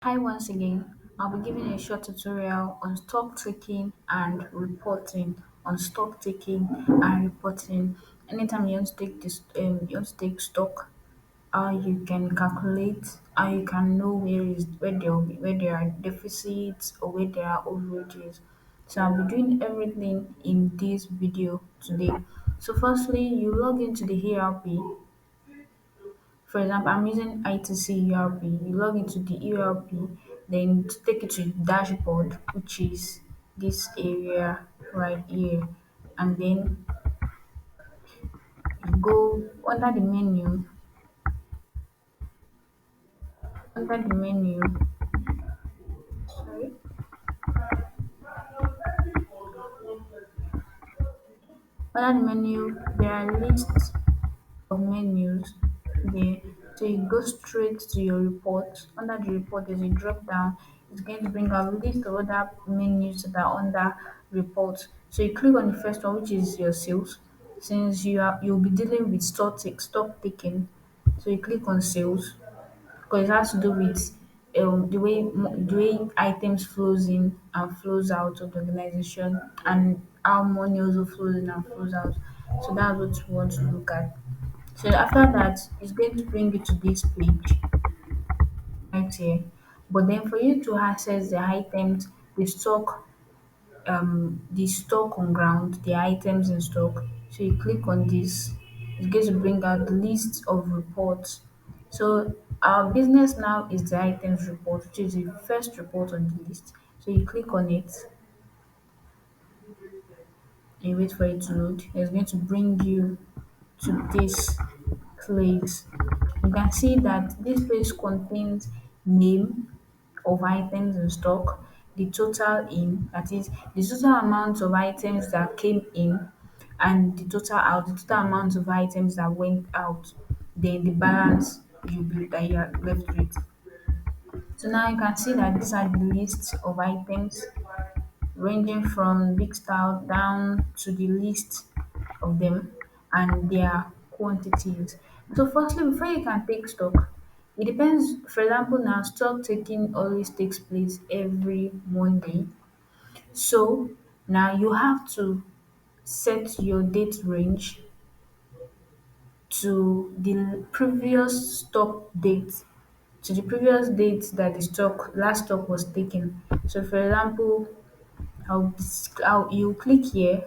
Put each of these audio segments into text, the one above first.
Hi once again. I'll be giving a short tutorial on stock taking and reporting. On stock taking and reporting. Anytime you want to take this, you want to take stock, how you can calculate, how you can know where there are deficits or where there are overages. So I'll be doing everything in this video today. So firstly, you log into the ERP. For example, I'm using ITC ERP. You log into the ERP, then take it to dashboard, which is this area right here. And then you go under the menu, sorry, under the menu, there are lists of menus there. So you go straight to your report. Under the report, there's a drop down. It's going to bring out a list of other menus that are under report. So you click on the first one, which is your sales. Since you'll be dealing with stock taking, so you click on sales because it has to do with the way items flows in and flows out of the organization and how money also flows in and flows out. So that's what we want to look at. So after that, it's going to bring you to this page right here. But then for you to access the items, the stock on ground, the items in stock. So you click on this, it's going to bring out the list of reports. So our business now is the items report, which is the first report on the list. So you click on it, you wait for it to load. It's going to bring you to this place. You can see that this place contains name of items in stock, the total in, that is the total amount of items that came in and the total out, the total amount of items that went out, then the balance that you are left with. So now you can see that these are the lists of items ranging from big style down to the list of them and their quantities. So firstly, before you can take stock, it depends. For example, now stock taking always takes place every Monday. So now you have to set your date range to the previous stock date, to the previous date that the last stock was taken. So for example, how you click here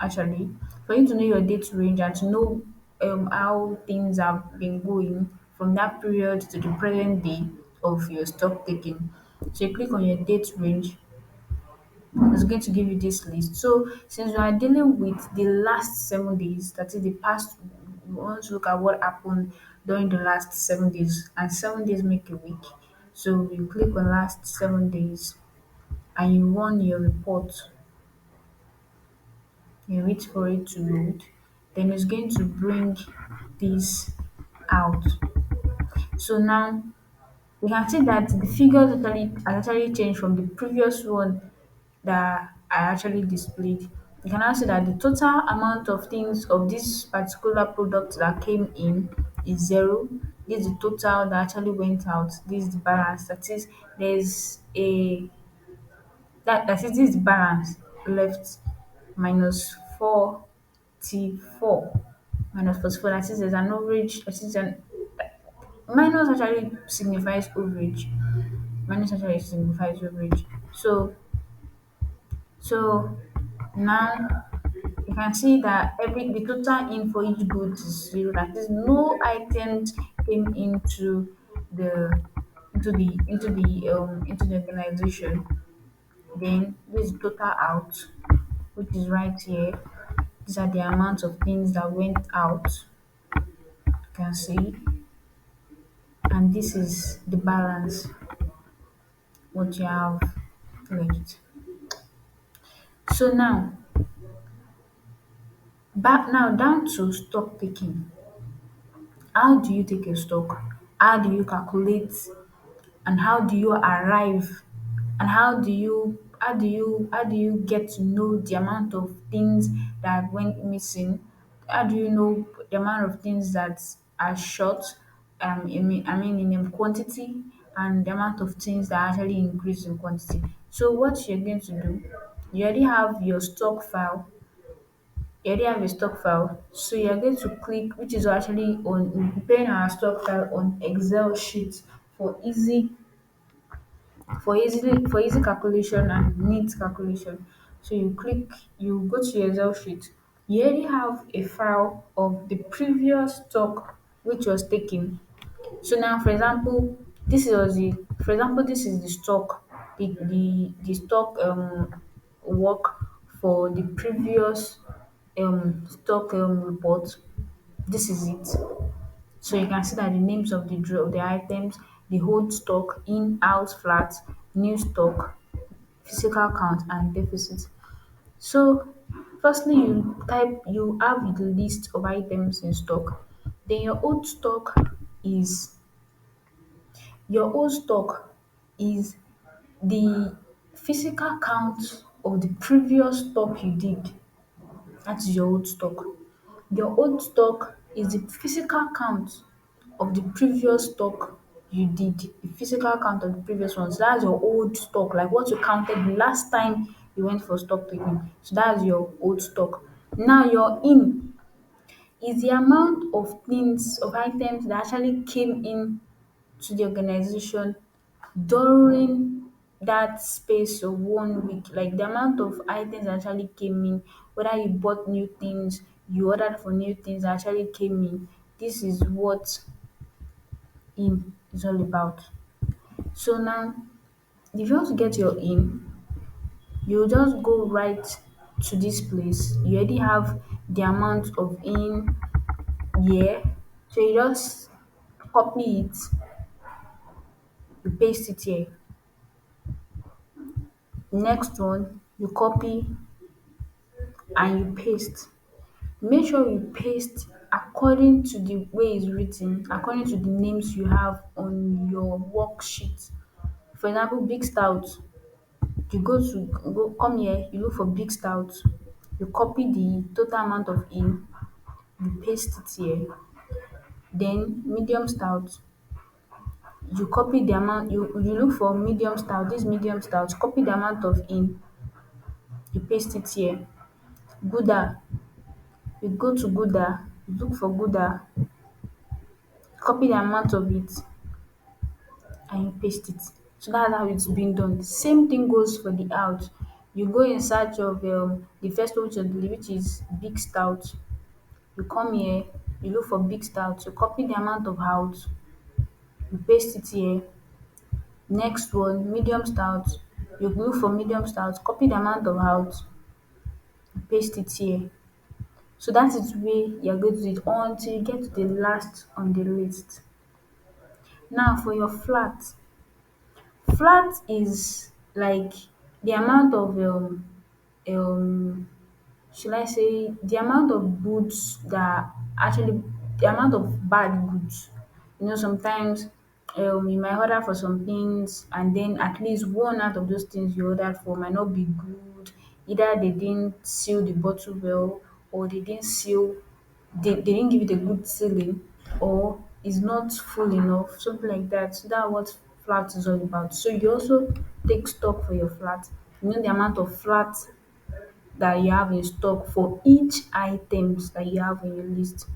actually for you to know your date range and to know how things have been going from that period to the present day of your stock taking. So you click on your date range, it's going to give you this list. So since we are dealing with the last 7 days, that is the past, we want to look at what happened during the last 7 days, and 7 days make a week. So you click on last 7 days and you run your report. You wait for it to load, then it's going to bring this out. So now you can see that the figure has actually changed from the previous one that I actually displayed. You can now see that the total amount of things of this particular product that came in is zero. This is the total that actually went out. This is the balance. That is, there's a that is this balance left minus 44 minus 44. That is there's an overage. That is an minus actually signifies overage. Minus actually signifies overage. So now you can see that the total in for each good is zero. That is, no items came the into the organization. Then this is total out, which is right here. These are the amount of things that went out. You can see, and this is the balance what you have left. So now back now down to stock taking. How do you take a stock? How do you calculate and how do you arrive and how do you get to know the amount of things that went missing? How do you know the amount of things that are short, in quantity and the amount of things that actually increase in quantity. So what you're going to do, you already have your stock file. You already have a stock file. So you're going to click, which is actually on we're preparing our stock file on Excel sheet for easy calculation and neat calculation. So you click, you go to your Excel sheet. You already have a file of the previous stock which was taken. So now, for example, this is the stock, the stock work for the previous stock report. This is it. So you can see that the names of the items, the old stock, in, out, flat, new stock, physical count, and deficit. So firstly, you have the list of items in stock. Then is your old stock is the physical count of the previous stock you did. That is your old stock. Your old stock is the physical count of the previous stock you did, the physical count of the previous one. So that's your old stock, like what you counted the last time you went for stock taking. So that's your old stock. Now your in is the amount of things, of items that actually came in to the organization during that space of 1 week, like the amount of items that actually came in, whether you bought new things, you ordered for new things that actually came in. This is what in is all about. So now, if you want to get your in, you just go right to this place. You already have the amount of in here, so you just copy it, you paste it here. Next one, you copy and you paste. Make sure you paste according to the way it's written, according to the names you have on your worksheet. For example, big stout, you go come here, you look for big stout, you copy the total amount of in, you paste it here. Then medium stout, you copy the amount, you look for medium stout, this medium stout, copy the amount of in, you paste it here. Gouda, you go to Gouda, you look for Gouda, copy the amount of it and you paste it. So that's how it's been done. Same thing goes for the out. You go in search of the first one which is big stout. You come here, you look for big stout, you copy the amount of out, you paste it here. Next one, medium stout. You look for medium stout, copy the amount of out, you paste it here. So that is the way you're going to do it until you get to the last on the list. Now for your flat. Flat is like the amount of um should I say the amount of goods that actually the amount of bad goods. You know, sometimes you might order for some things and then at least one out of those things you ordered for might not be good. Either they didn't seal the bottle well or they didn't give it a good sealing or it's not full enough, something like that. So that's what flat is all about. So you also take stock for your flat. You know the amount of flat that you have in stock for each items that you have on your list.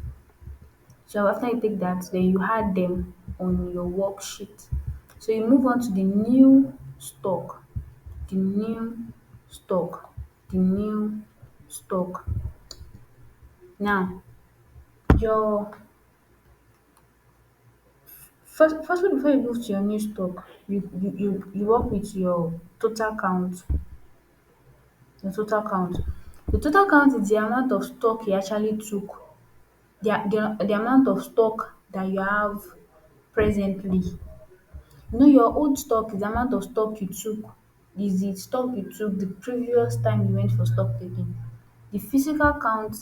So after you take that, then you add them on your worksheet. So you move on to the new stock, the new stock, the new stock. Now, your firstly before you move to your new stock, you work with your total count. The total count. The total count is the amount of stock you actually took, the amount of stock that you have presently. You know your old stock is the amount of stock you took, is the stock you took the previous time you went for stock taking. The physical count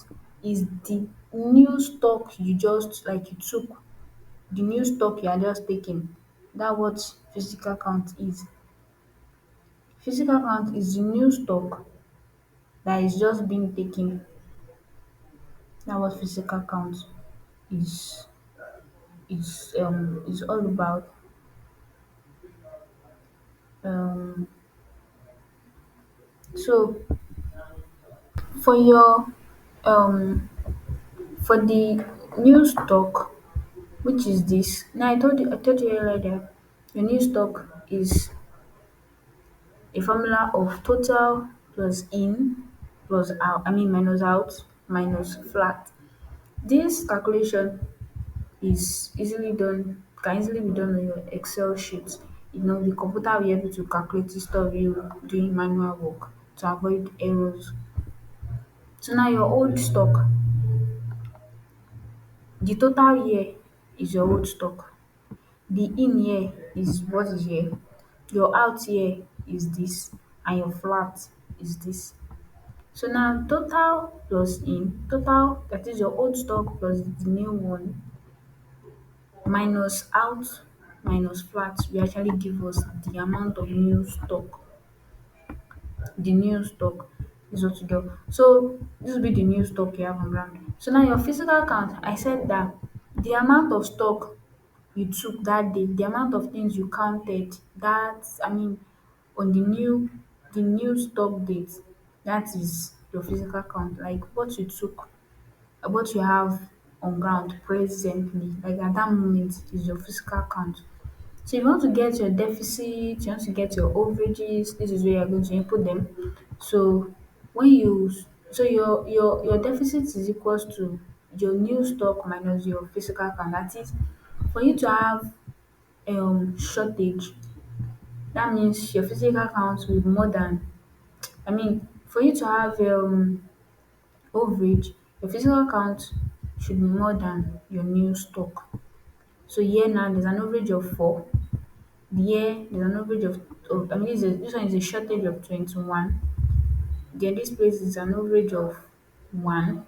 is the new stock you just like you took, the new stock you are just taking. That what physical count is. Physical count is the new stock that is just being taken. That what physical count is is all about. So for your um for the new stock, which is this. Now I told you earlier that your new stock is a formula of total plus in plus out, I mean minus out minus flat. This calculation is easily done, can easily be done on your Excel sheet. You know, the computer will be able to calculate instead of you doing manual work to avoid errors. So now your old stock, the total here is your old stock. The in here is what is here. Your out here is this, and your flat is this. So now total plus in, total that is your old stock plus the new one minus out minus flat will actually give us the amount of new stock. The new stock is what you get. So this will be the new stock you have on ground. So now your physical count, I said that the amount of stock you took that day, the amount of things you counted, that I mean on the new stock date, that is your physical count, like what you took, what you have on ground presently, like at that moment is your physical count. So if you want to get your deficit, you want to get your overages, this is where you're going to input them. So when you so your deficit is equals to your new stock minus your physical count. That is, for you to have shortage, that means your physical count will be more than, I mean, for you to have overage, your physical count should be more than your new stock. So here now there's an overage of 4. Here there's an overage of I mean this one is a shortage of 21. Then this place is an overage of 1.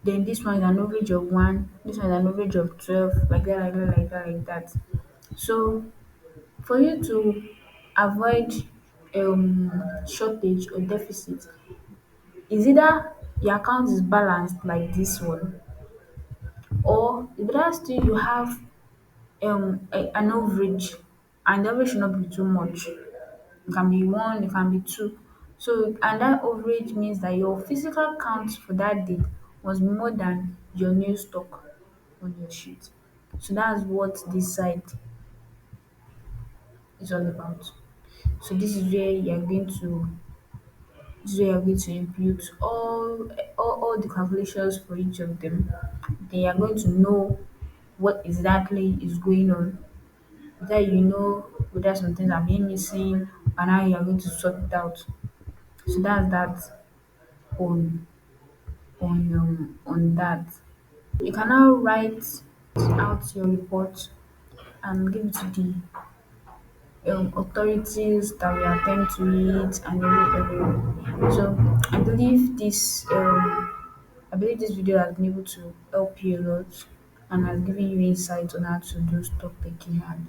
Then this one is an overage of 1. This one is an overage of 12. Like that, like that, like that, like that. So for you to avoid shortage or deficit, is either your account is balanced like this one, or the better still you have an overage, and the overage should not be too much. It can be 1, it can be 2. So and that overage means that your physical count for that day was more than your new stock on your sheet. So that's what this side is all about. So this is where you're going to input all the calculations for each of them. Then you're going to know what exactly is going on. That you know whether some things are being missing and how you're going to sort it out. So that's that on on that. You can now write out your report and give it to the authorities that will attend to it and everything. So I believe this video has been able to help you a lot and has given you insight on how to do stock taking and